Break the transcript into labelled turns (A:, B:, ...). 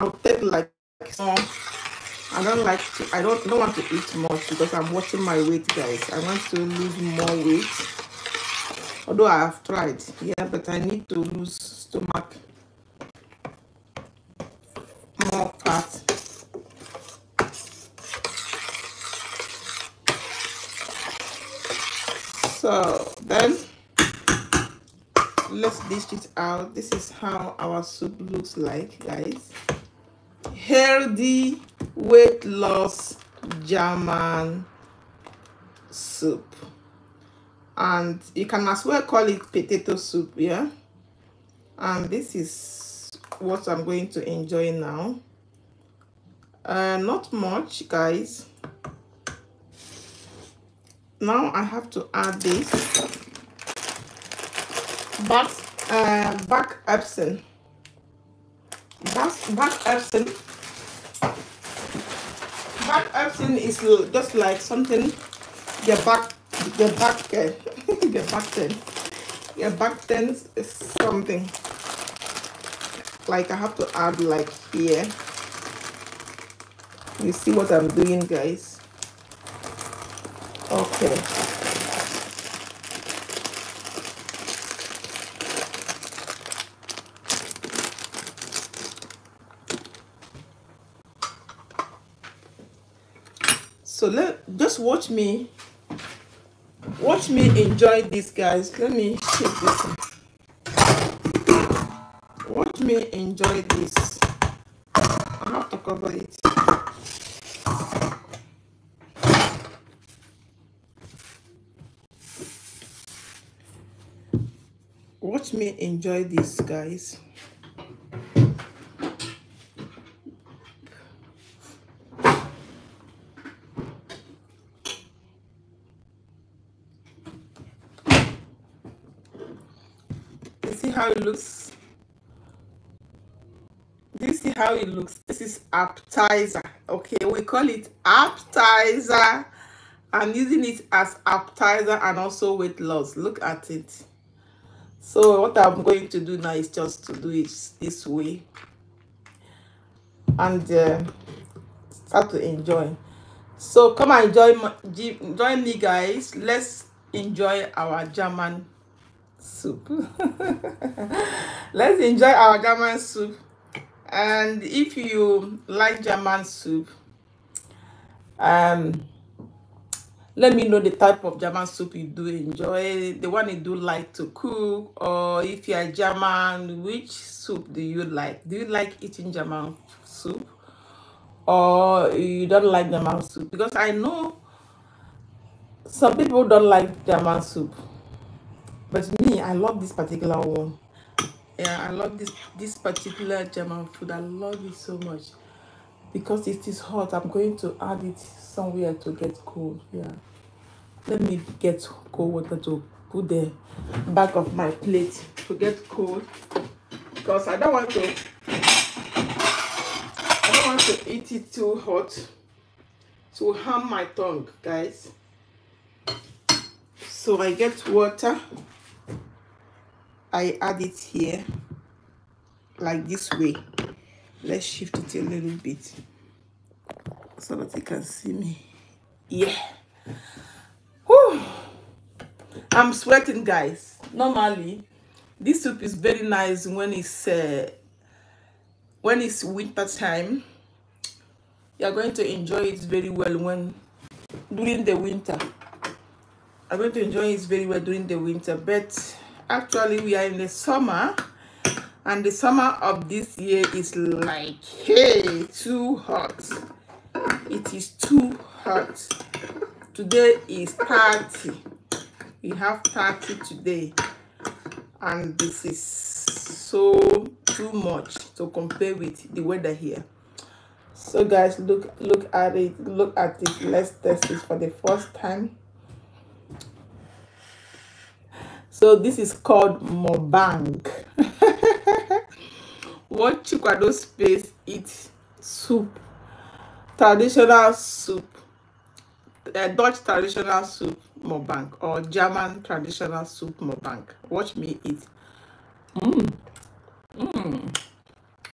A: I'll take like small. I don't want to eat much because I'm watching my weight, guys. I want to lose more weight. Although I have tried, yeah, but I need to lose stomach, more fat. So then let's dish it out. This is how our soup looks like, guys. Healthy weight loss German soup, and you can as well call it potato soup, yeah. And this is what I'm going to enjoy now. Not much, guys. Now I have to add this back Epsom. Back Epsom is just like something your back then is something like I have to add like here. You see what I'm doing, guys? Okay. So just watch me enjoy this, guys. Let me shake this. Watch me enjoy this. I have to cover it. Watch me enjoy this, guys. See how it looks. This is how it looks. This is appetizer. Okay, we call it appetizer. I'm using it as appetizer and also weight loss. Look at it. So what I'm going to do now is just to do it this way and start to enjoy. So come and join me, guys. Let's enjoy our German soup. Let's enjoy our German soup. And if you like German soup, let me know the type of German soup you do enjoy, the one you do like to cook, or if you are German, which soup do you like? Do you like eating German soup, or you don't like German soup? Because I know some people don't like German soup, but me, I love this particular one. Yeah, I love this particular German food. I love it so much because it is hot. I'm going to add it somewhere to get cold. Yeah, let me get cold water to put the back of my plate to get cold, because I don't want to eat it too hot to harm my tongue, guys. So I get water, I add it here like this way. Let's shift it a little bit so that you can see me. Yeah. Whew. I'm sweating, guys. Normally this soup is very nice when it's winter time. You're going to enjoy it very well during the winter. I'm going to enjoy it very well during the winter, but actually we are in the summer, and the summer of this year is like, hey, too hot. It is too hot. Today is 30. We have 30 today, and this is so too much to compare with the weather here. So guys, look at it. Let's test it for the first time. So this is called mukbang. What Chikwado space eat soup, traditional soup, Dutch traditional soup mukbang, or German traditional soup mukbang. Watch me eat.